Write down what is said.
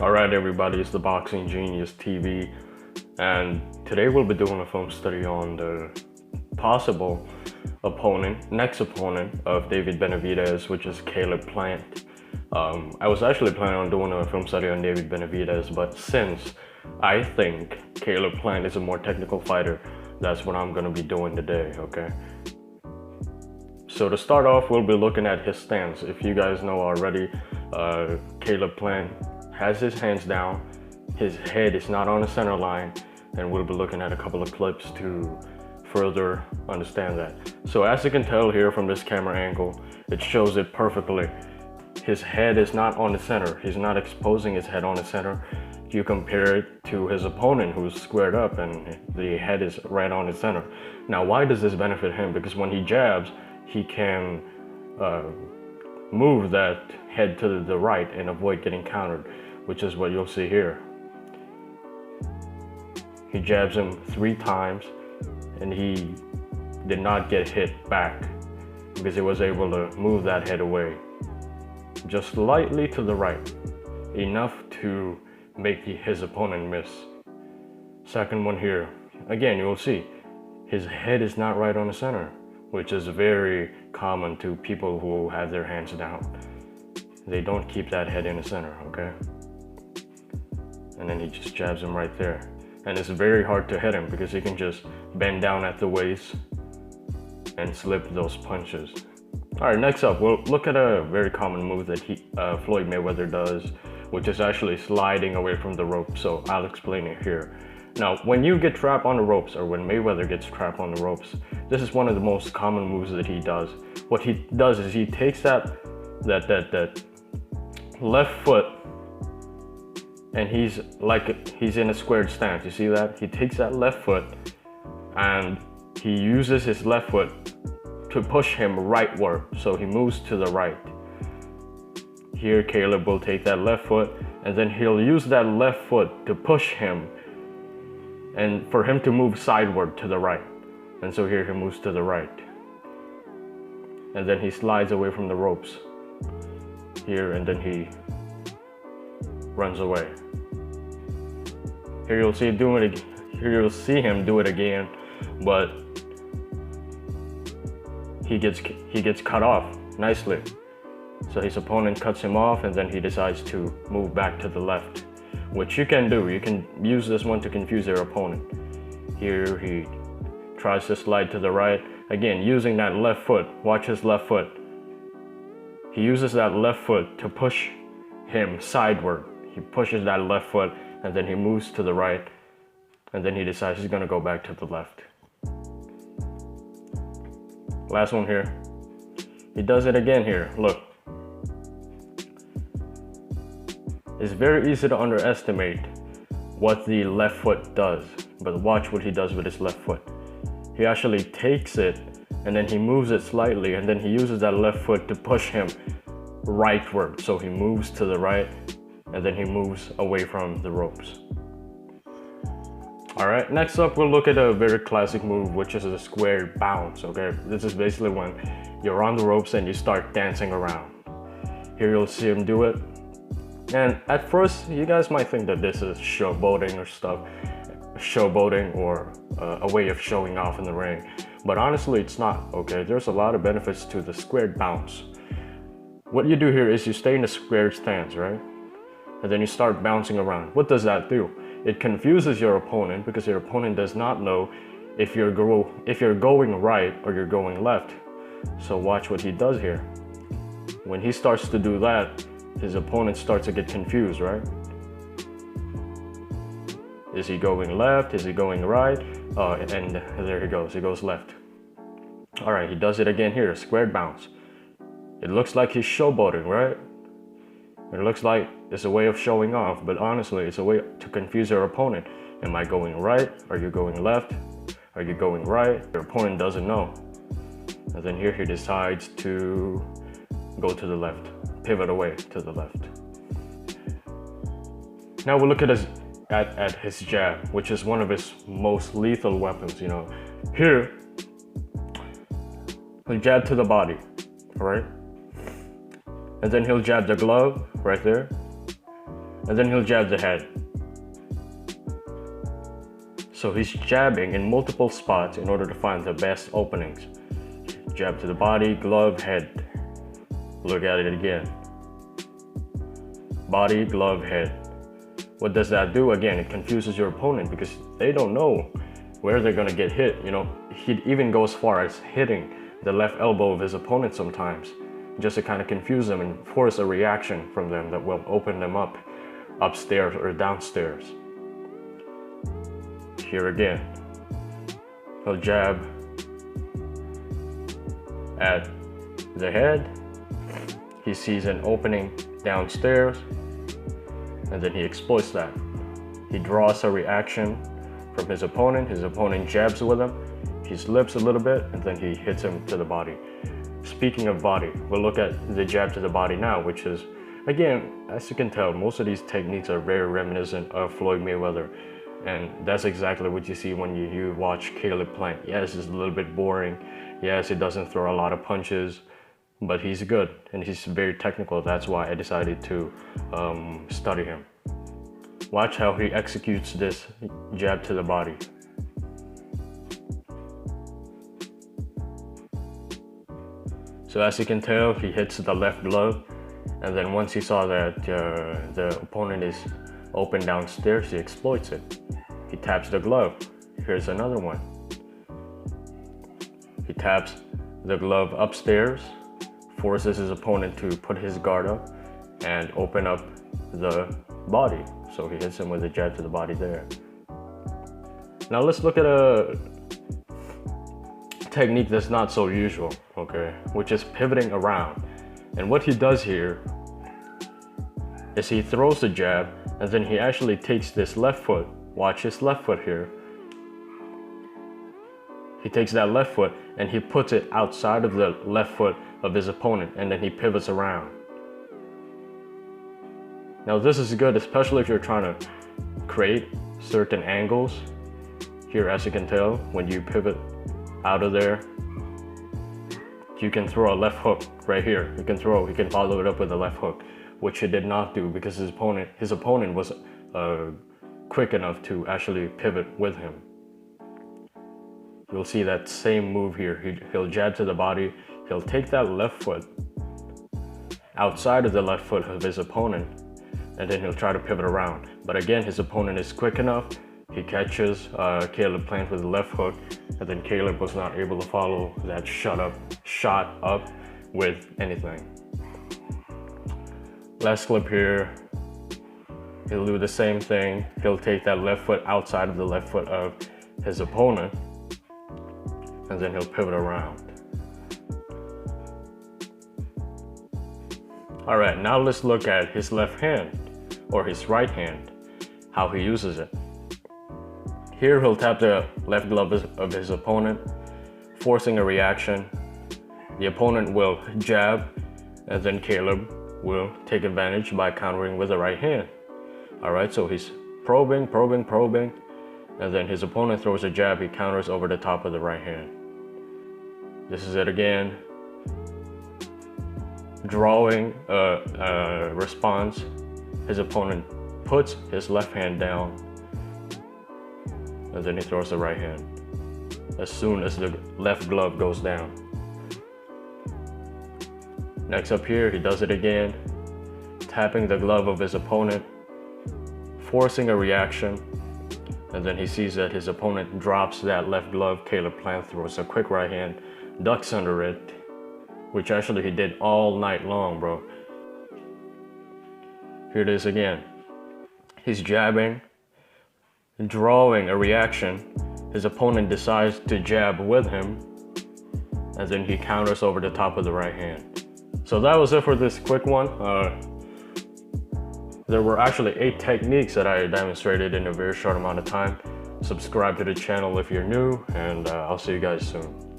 Alright everybody, it's the Boxing Genius TV, and today we'll be doing a film study on the possible next opponent of David Benavidez, which is Caleb Plant. I was actually planning on doing a film study on David Benavidez, but since I think Caleb Plant is a more technical fighter, that's what I'm going to be doing today, okay? So to start off, we'll be looking at his stance. If you guys know already, Caleb Plant has his hands down, his head is not on the center line, and we'll be looking at a couple of clips to further understand that. So as you can tell here from this camera angle, it shows it perfectly. His head is not on the center. He's not exposing his head on the center. You compare it to his opponent who's squared up and the head is right on the center. Now, why does this benefit him? Because when he jabs, he can move that head to the right and avoid getting countered, which is what you'll see here. He jabs him 3 times and he did not get hit back because he was able to move that head away just slightly to the right, enough to make his opponent miss. Second one here, again, you will see his head is not right on the center, which is very common to people who have their hands down. They don't keep that head in the center, okay? And then he just jabs him right there. And it's very hard to hit him because he can just bend down at the waist and slip those punches. All right, next up, we'll look at a very common move that Floyd Mayweather does, which is actually sliding away from the rope. So I'll explain it here. Now, when you get trapped on the ropes, or when Mayweather gets trapped on the ropes, this is one of the most common moves that he does. What he does is he takes that left foot, and he's in a squared stance. You see that? He takes that left foot and he uses his left foot to push him rightward, so he moves to the right. Here, Caleb will take that left foot and then he'll use that left foot to push him and for him to move sideward to the right. And so here he moves to the right. And then he slides away from the ropes here, and then he runs away. Here you'll see him do it again, but he gets cut off nicely. So his opponent cuts him off, and then he decides to move back to the left, which you can do. You can use this one to confuse your opponent. Here he tries to slide to the right, again using that left foot. Watch his left foot. He uses that left foot to push him sideward. He pushes that left foot and then he moves to the right, and then he decides he's gonna go back to the left. Last one here. He does it again here. Look. It's very easy to underestimate what the left foot does, but watch what he does with his left foot. He actually takes it and then he moves it slightly, and then he uses that left foot to push him rightward. So he moves to the right and then he moves away from the ropes. All right, next up, we'll look at a very classic move, which is a squared bounce, okay? This is basically when you're on the ropes and you start dancing around. Here you'll see him do it. And at first, you guys might think that this is showboating or a way of showing off in the ring. But honestly, it's not, okay? There's a lot of benefits to the squared bounce. What you do here is you stay in a squared stance, right? And then you start bouncing around. What does that do? It confuses your opponent because your opponent does not know if you're going right or you're going left. So watch what he does here. When he starts to do that, his opponent starts to get confused, right? Is he going left? Is he going right? And there he goes left. All right, he does it again here, squared bounce. It looks like he's showboating, right? It looks like it's a way of showing off, but honestly, it's a way to confuse your opponent. Am I going right? Are you going left? Are you going right? Your opponent doesn't know. And then here he decides to go to the left, pivot away to the left. Now we'll look at his jab, which is one of his most lethal weapons, you know. Here, he'll jab to the body, all right? And then he'll jab the glove right there. and then he'll jab the head. So he's jabbing in multiple spots in order to find the best openings. Jab to the body, glove, head. Look at it again. Body, glove, head. What does that do? Again, it confuses your opponent because they don't know where they're gonna get hit. You know, he even goes as far as hitting the left elbow of his opponent sometimes, just to kind of confuse them and force a reaction from them that will open them up upstairs or downstairs. Here again, he'll jab at the head. He sees an opening downstairs, and then he exploits that. He draws a reaction from his opponent jabs with him, he slips a little bit, and then he hits him to the body. Speaking of body, we'll look at the jab to the body now, which is, again, as you can tell, most of these techniques are very reminiscent of Floyd Mayweather. And that's exactly what you see when you watch Caleb Plant. Yes, it's a little bit boring. Yes, he doesn't throw a lot of punches, but he's good and he's very technical. That's why I decided to study him. Watch how he executes this jab to the body. So as you can tell, he hits the left glove, and then once he saw that the opponent is open downstairs, he exploits it. He taps the glove. Here's another one. He taps the glove upstairs, forces his opponent to put his guard up and open up the body. So he hits him with a jab to the body there. Now let's look at a technique that's not so usual, okay, which is pivoting around. And what he does here is he throws the jab, and then he actually takes this left foot. Watch his left foot here. He takes that left foot and he puts it outside of the left foot of his opponent, and then he pivots around. Now this is good, especially if you're trying to create certain angles. Here, as you can tell, when you pivot out of there, you can throw a left hook right here. You can follow it up with a left hook, which he did not do because his opponent was quick enough to actually pivot with him. You'll see that same move here. He'll jab to the body. He'll take that left foot outside of the left foot of his opponent, and then he'll try to pivot around. But again, his opponent is quick enough. He catches Caleb Plant with the left hook, and then Caleb was not able to follow that shot up with anything. Last clip here. He'll do the same thing. He'll take that left foot outside of the left foot of his opponent, and then he'll pivot around. All right, now let's look at his left hand, or his right hand, how he uses it. Here he'll tap the left glove of his opponent, forcing a reaction. The opponent will jab, and then Caleb will take advantage by countering with the right hand. All right, so he's probing, and then his opponent throws a jab, he counters over the top of the right hand. This is it again. Drawing a response, his opponent puts his left hand down, and then he throws the right hand as soon as the left glove goes down. Next up here, he does it again, tapping the glove of his opponent, forcing a reaction, and then he sees that his opponent drops that left glove. Caleb Plant throws a quick right hand, ducks under it, which actually he did all night long, bro. Here it is again. He's jabbing, drawing a reaction. His opponent decides to jab with him, and then he counters over the top of the right hand. So that was it for this quick one. There were actually 8 techniques that I demonstrated in a very short amount of time. Subscribe to the channel if you're new, and I'll see you guys soon.